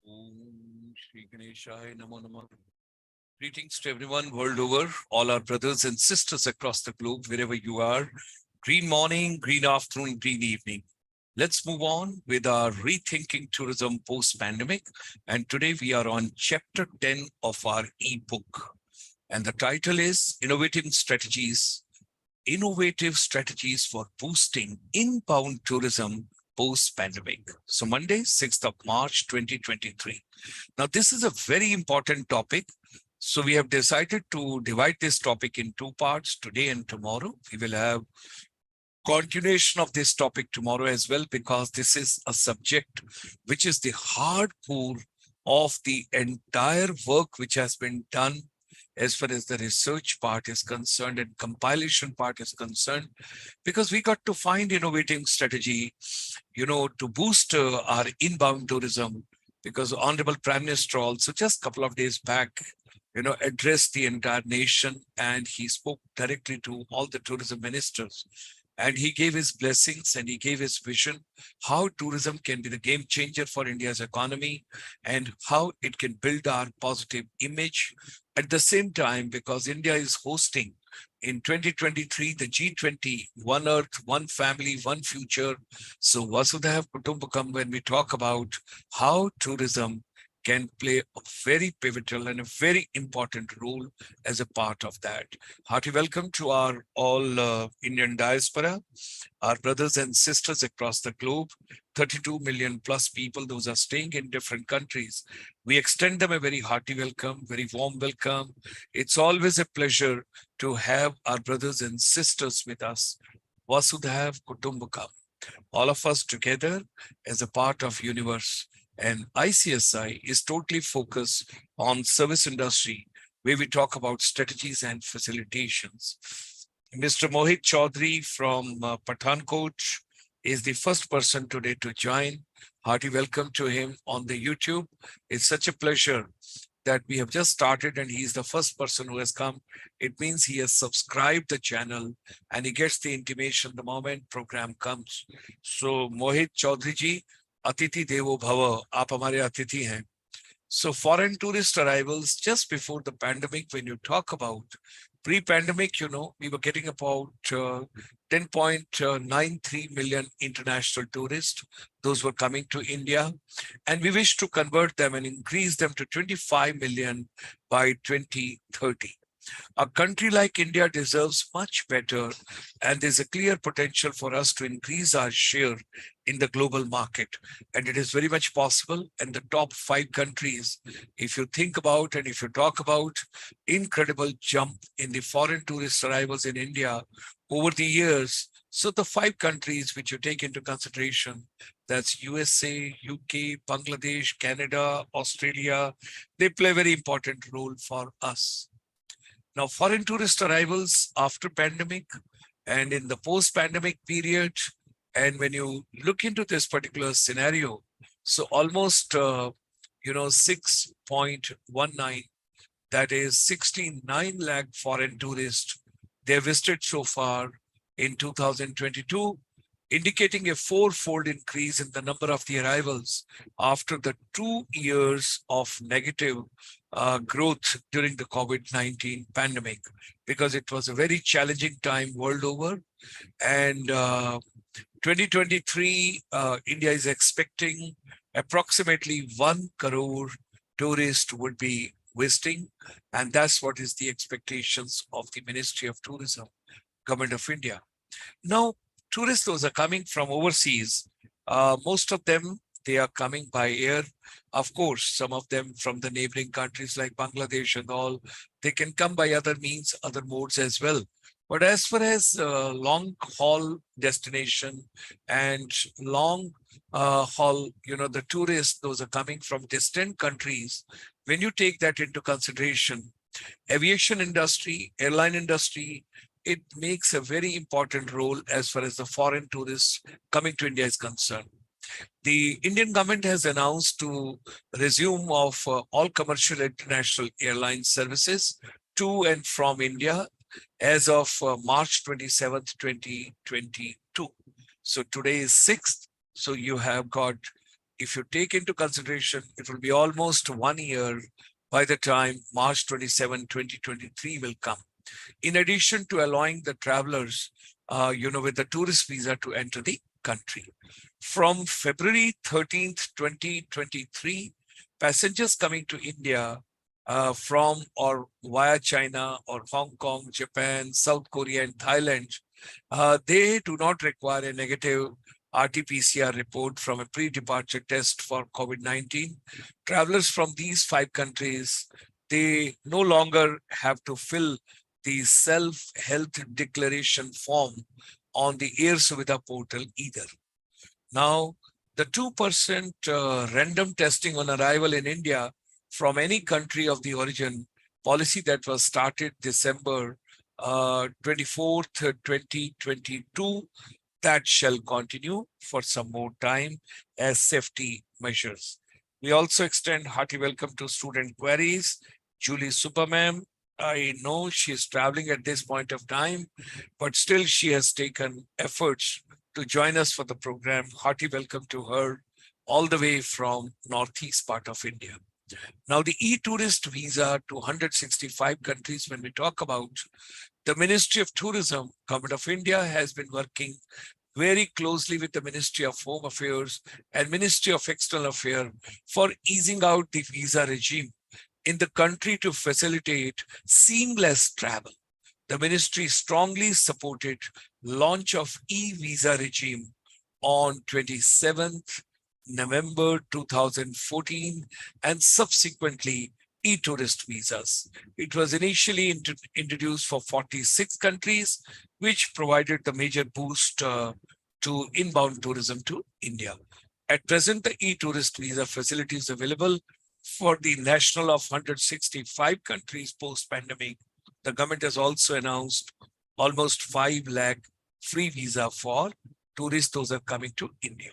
Om Shri Ganeshaya Namo Namah. Greetings to everyone world over, all our brothers and sisters across the globe, wherever you are. Green morning, green afternoon, green evening. Let's move on with our Rethinking Tourism Post-Pandemic. And today we are on chapter 10 of our ebook. And the title is Innovative Strategies for Boosting Inbound Tourism Post-Pandemic. So Monday, 6th of March, 2023. Now, this is a very important topic. So we have decided to divide this topic in two parts, today and tomorrow. We will have continuation of this topic tomorrow as well, because this is a subject which is the hardcore of the entire work which has been done as far as the research part is concerned and compilation part is concerned, because we got to find innovating strategy, to boost our inbound tourism, because Honorable Prime Minister also just a couple of days back, addressed the entire nation, and he spoke directly to all the tourism ministers. And he gave his blessings and he gave his vision how tourism can be the game changer for India's economy and how it can build our positive image. At the same time, because India is hosting in 2023 the G20, One Earth, One Family, One Future. So Vasudhaiva Kutumbakam, when we talk about how tourism can play a very pivotal and a very important role as a part of that. Hearty welcome to our all Indian diaspora, our brothers and sisters across the globe, 32 million plus people, those are staying in different countries. We extend them a very hearty welcome, very warm welcome. It's always a pleasure to have our brothers and sisters with us. Vasudhaiva Kutumbakam, all of us together as a part of universe. And ICSI is totally focused on service industry, where we talk about strategies and facilitations. Mr. Mohit Chaudhary from Pathankot is the first person today to join. Hearty welcome to him on the YouTube. It's such a pleasure that we have just started and he's the first person who has come. It means he has subscribed the channel and he gets the intimation the moment program comes. So Mohit Chaudhary ji, Atiti Devo Bhava, aap hamare Atiti hain. So foreign tourist arrivals just before the pandemic, when you talk about pre-pandemic, we were getting about 10.93 million international tourists. Those were coming to India. And we wish to convert them and increase them to 25 million by 2030. A country like India deserves much better, and there's a clear potential for us to increase our share in the global market. And it is very much possible. And the top 5 countries, if you think about and if you talk about incredible jump in the foreign tourist arrivals in India over the years. So the 5 countries which you take into consideration, that's USA, UK, Bangladesh, Canada, Australia, they play a very important role for us. Now, foreign tourist arrivals after pandemic and in the post-pandemic period, and when you look into this particular scenario, so almost, 6.19, that is 69 lakh foreign tourists they visited so far in 2022, indicating a 4-fold increase in the number of the arrivals after the 2 years of negative growth during the COVID-19 pandemic, because it was a very challenging time world over. And 2023, India is expecting approximately 1 crore tourists would be visiting. And that's what is the expectations of the Ministry of Tourism, Government of India. Now, tourists, those are coming from overseas. Most of them, they are coming by air. Of course, some of them from the neighboring countries like Bangladesh and all, they can come by other means, other modes as well. But as far as long haul destination and long haul, the tourists, those are coming from distant countries. When you take that into consideration, aviation industry, airline industry, it makes a very important role as far as the foreign tourists coming to India is concerned. The Indian government has announced to resume of all commercial international airline services to and from India as of March 27th, 2022. So today is 6th. So you have got if you take into consideration, it will be almost 1 year by the time March 27, 2023 will come. In addition to allowing the travelers, with the tourist visa to enter the country. From February 13th, 2023, passengers coming to India from or via China or Hong Kong, Japan, South Korea, and Thailand, they do not require a negative RT-PCR report from a pre-departure test for COVID-19. Travelers from these 5 countries, they no longer have to fill the self-health declaration form on the Air Suvidha portal either. Now, the 2% random testing on arrival in India from any country of the origin policy that was started December 24th, 2022, that shall continue for some more time as safety measures. We also extend hearty welcome to student queries. Julie Supermam, I know she is traveling at this point of time, but still she has taken efforts to join us for the program. Hearty welcome to her all the way from northeast part of India. Now, the e-tourist visa to 165 countries, when we talk about, the Ministry of Tourism, Government of India has been working very closely with the Ministry of Home Affairs and Ministry of External Affairs for easing out the visa regime in the country to facilitate seamless travel. The ministry strongly supported launch of e-visa regime on 27th November 2014 and subsequently e-tourist visas. It was initially introduced for 46 countries, which provided the major boost to inbound tourism to India. At present, the e-tourist visa facility is available for the national of 165 countries post-pandemic. The government has also announced almost 5 lakh free visa for tourists, those are coming to India.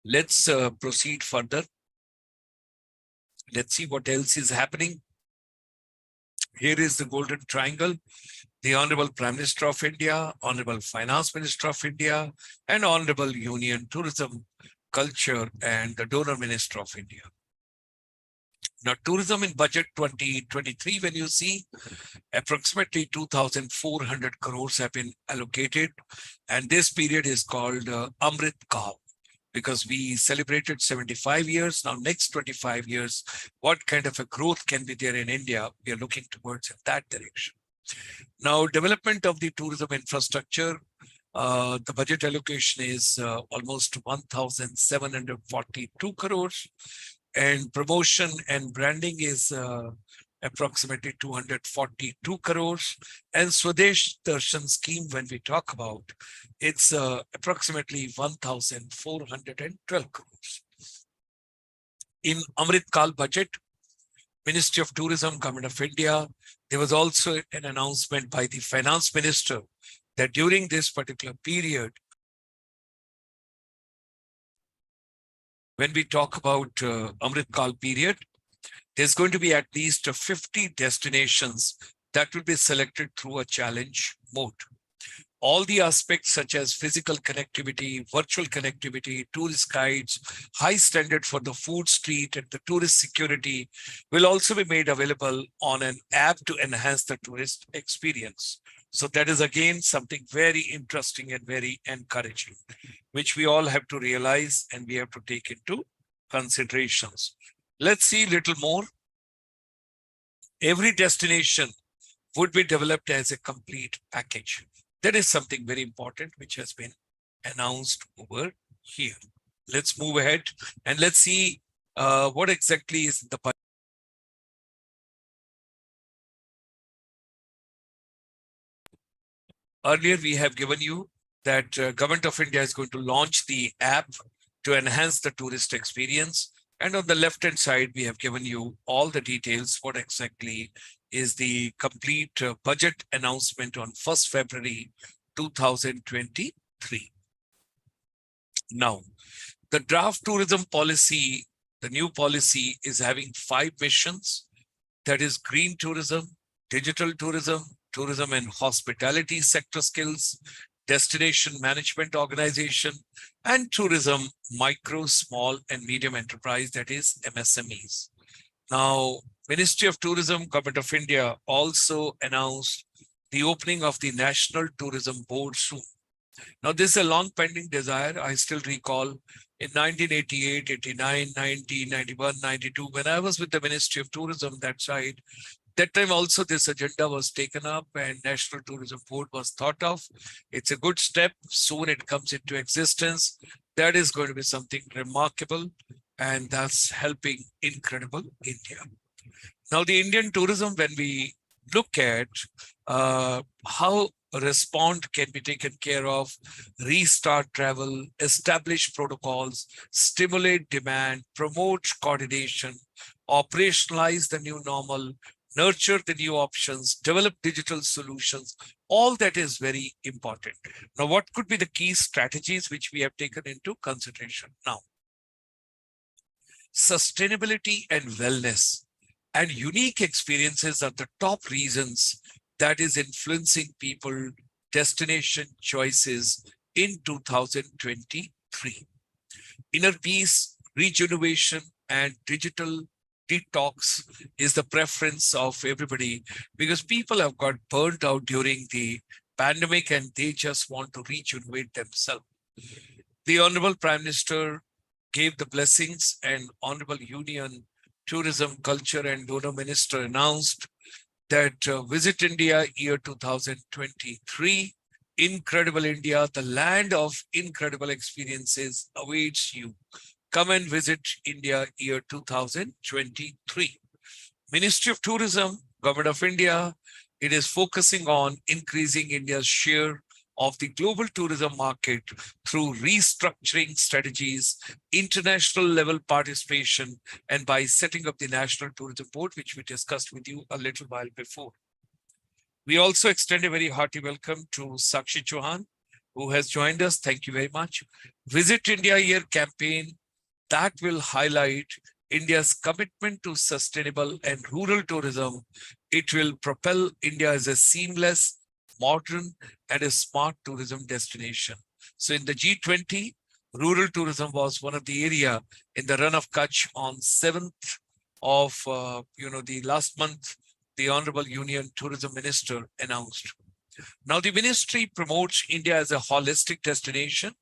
Let's proceed further. Let's see what else is happening. Here is the Golden Triangle. The Honorable Prime Minister of India, Honorable Finance Minister of India, and Honorable Union Tourism, Culture, and the Donor Minister of India. Now, tourism in budget 2023, when you see approximately 2,400 crores have been allocated, and this period is called Amrit Kal, because we celebrated 75 years. Now, next 25 years, what kind of a growth can be there in India? We are looking towards in that direction. Now, development of the tourism infrastructure, the budget allocation is almost 1,742 crores, and promotion and branding is approximately 242 crores, and Swadesh Darshan scheme, when we talk about, it's approximately 1,412 crores. In Amrit Kal budget, Ministry of Tourism, Government of India, there was also an announcement by the Finance Minister that during this particular period, when we talk about Amrit Kal period, there's going to be at least 50 destinations that will be selected through a challenge mode. All the aspects such as physical connectivity, virtual connectivity, tourist guides, high standard for the food street and the tourist security will also be made available on an app to enhance the tourist experience. So that is again something very interesting and very encouraging, which we all have to realize and we have to take into considerations. Let's see a little more. Every destination would be developed as a complete package. That is something very important which has been announced over here. Let's move ahead and let's see what exactly is the budget. Earlier, we have given you that Government of India is going to launch the app to enhance the tourist experience. And on the left-hand side, we have given you all the details, what exactly is the complete budget announcement on 1st February 2023. Now, the draft tourism policy, the new policy is having 5 missions. That is green tourism, digital tourism, tourism and hospitality sector skills, destination management organization, and tourism micro, small, and medium enterprise, that is MSMEs. Now, Ministry of Tourism, Government of India also announced the opening of the National Tourism Board soon. Now, this is a long pending desire. I still recall in 1988, 89, 90, 91, 92, when I was with the Ministry of Tourism, that side, that time also this agenda was taken up and National Tourism Board was thought of. It's a good step. Soon it comes into existence. That is going to be something remarkable, and that's helping incredible India. Now, the Indian tourism, when we look at how respond can be taken care of, restart travel, establish protocols, stimulate demand, promote coordination, operationalize the new normal, nurture the new options, develop digital solutions, all that is very important. Now, what could be the key strategies which we have taken into consideration? Now, sustainability and wellness and unique experiences are the top reasons that is influencing people destination choices in 2023. Inner peace, rejuvenation, and digital detox is the preference of everybody, because people have got burnt out during the pandemic and they just want to rejuvenate themselves. The Honorable Prime Minister gave the blessings, and Honorable Union Tourism, Culture and Donor Minister announced that Visit India year 2023, Incredible India, the land of incredible experiences awaits you. Come and visit India year 2023. Ministry of Tourism, Government of India, it is focusing on increasing India's share of the global tourism market through restructuring strategies, international level participation, and by setting up the National Tourism Board, which we discussed with you a little while before. We also extend a very hearty welcome to Sakshi Chauhan, who has joined us. Thank you very much. Visit India Year campaign that will highlight India's commitment to sustainable and rural tourism. It will propel India as a seamless, modern, and a smart tourism destination. So in the G20, rural tourism was one of the area in the run of Kutch on 7th of the last month. The Honorable Union Tourism Minister announced. Now the ministry promotes India as a holistic destination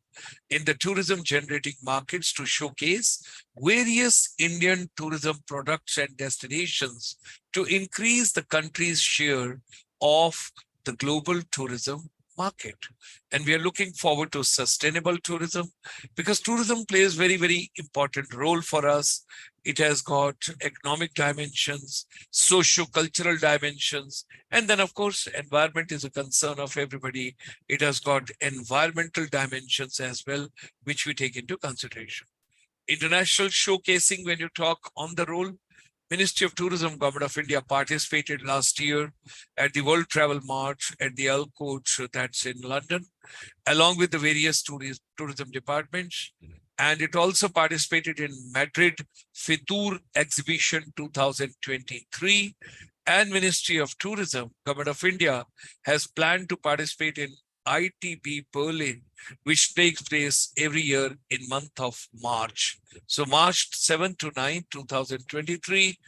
in the tourism generating markets to showcase various Indian tourism products and destinations to increase the country's share of the global tourism market. And we are looking forward to sustainable tourism, because tourism plays very, very important role for us. It has got economic dimensions, socio-cultural dimensions, and then of course, environment is a concern of everybody. It has got environmental dimensions as well, which we take into consideration. International showcasing, when you talk on the role, Ministry of Tourism, Government of India participated last year at the World Travel March at the Alcote, that's in London, along with the various tourism departments. And it also participated in Madrid Fitur Exhibition 2023. And Ministry of Tourism, Government of India has planned to participate in ITB Berlin, which takes place every year in month of March. So March 7th to 9th, 2023,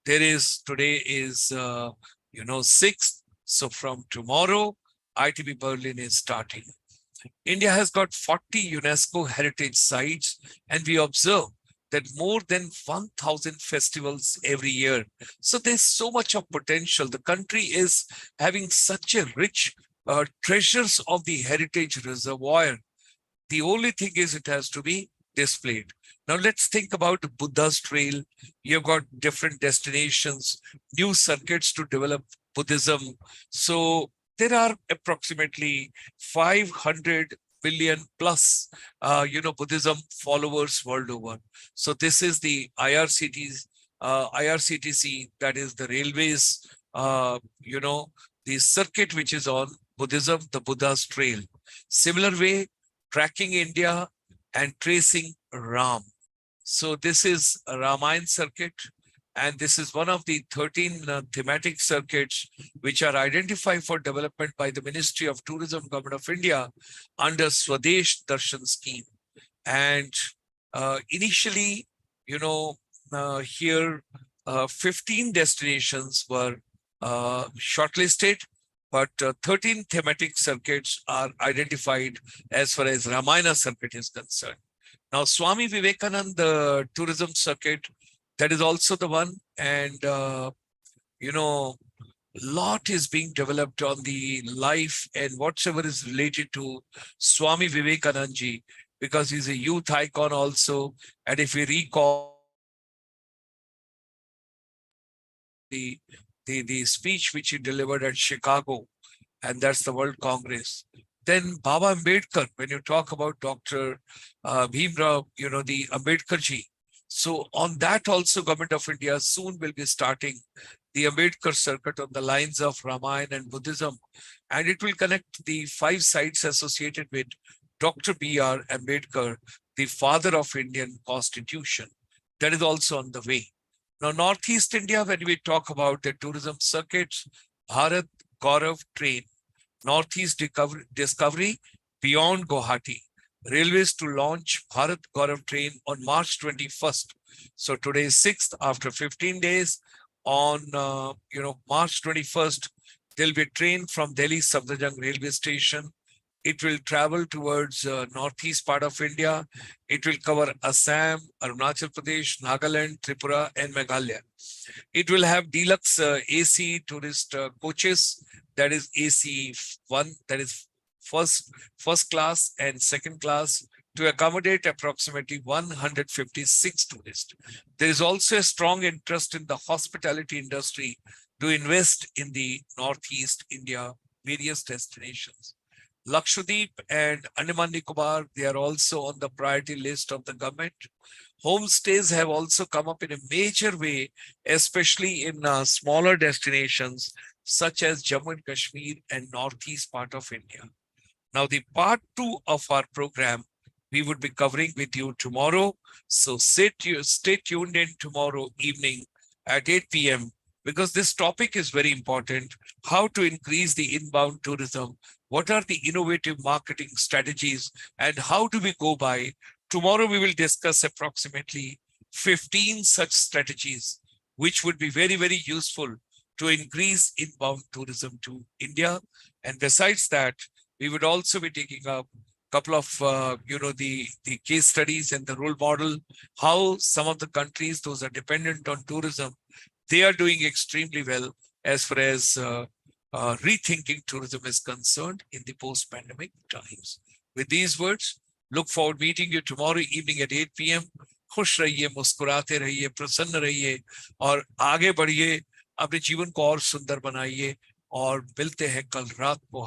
today is 6th. So from tomorrow, ITB Berlin is starting. India has got 40 UNESCO heritage sites, and we observe that more than 1,000 festivals every year. So there's so much of potential. The country is having such a rich treasures of the heritage reservoir. The only thing is it has to be displayed. Now let's think about Buddha's Trail. You've got different destinations, new circuits to develop Buddhism. So there are approximately 500 billion plus, Buddhism followers world over. So this is the IRCTC, that is the railways, the circuit which is on Buddhism, the Buddha's Trail. Similar way, tracking India and tracing Ram. So this is a Ramayana Circuit, And this is one of the 13 thematic circuits which are identified for development by the Ministry of Tourism, Government of India under Swadesh Darshan scheme. And initially, you know, here 15 destinations were shortlisted, but 13 thematic circuits are identified as far as Ramayana Circuit is concerned. Now, Swami Vivekananda Tourism Circuit, that is also the one. And, you know, lot is being developed on the life and whatsoever is related to Swami Vivekananda, because he's a youth icon also. And if we recall the speech which he delivered at Chicago, and that's the World Congress. Then Baba Ambedkar, when you talk about Dr. Bhimrao, the Ambedkar ji. So on that also, Government of India soon will be starting the Ambedkar circuit on the lines of Ramayana and Buddhism, and it will connect the 5 sites associated with Dr. B.R. Ambedkar, the father of Indian Constitution. That is also on the way. Now, Northeast India, when we talk about the tourism circuits, Bharat Gaurav Train, Northeast Discovery beyond Guwahati. Railways to launch Bharat Gaurav Train on March 21st. So today is 6th. After 15 days, on March 21st, there'll be a train from Delhi Safdarjung railway station. It will travel towards northeast part of India. It will cover Assam, Arunachal Pradesh, Nagaland, Tripura, and Meghalaya. It will have deluxe AC tourist coaches, that is AC1, that is first class and second class, to accommodate approximately 156 tourists. There is also a strong interest in the hospitality industry to invest in the Northeast India various destinations. Lakshadweep and Andaman Nicobar, they are also on the priority list of the government. Homestays have also come up in a major way, especially in smaller destinations such as Jammu and Kashmir and northeast part of India. Now, the part 2 of our program, we would be covering with you tomorrow. So stay tuned in tomorrow evening at 8 p.m. because this topic is very important. How to increase the inbound tourism? What are the innovative marketing strategies and how do we go by? Tomorrow we will discuss approximately 15 such strategies, which would be very, very useful to increase inbound tourism to India. And besides that, we would also be taking up a couple of, the case studies and the role model, how some of the countries, those are dependent on tourism, they are doing extremely well as far as rethinking tourism is concerned in the post-pandemic times. With these words, look forward meeting you tomorrow evening at 8 p.m. खुश रहिए, मुस्कुराते रहिए, प्रसन्न रहिए और आगे बढ़िए, अपने जीवन को और सुंदर बनाइए और मिलते हैं कल रात को।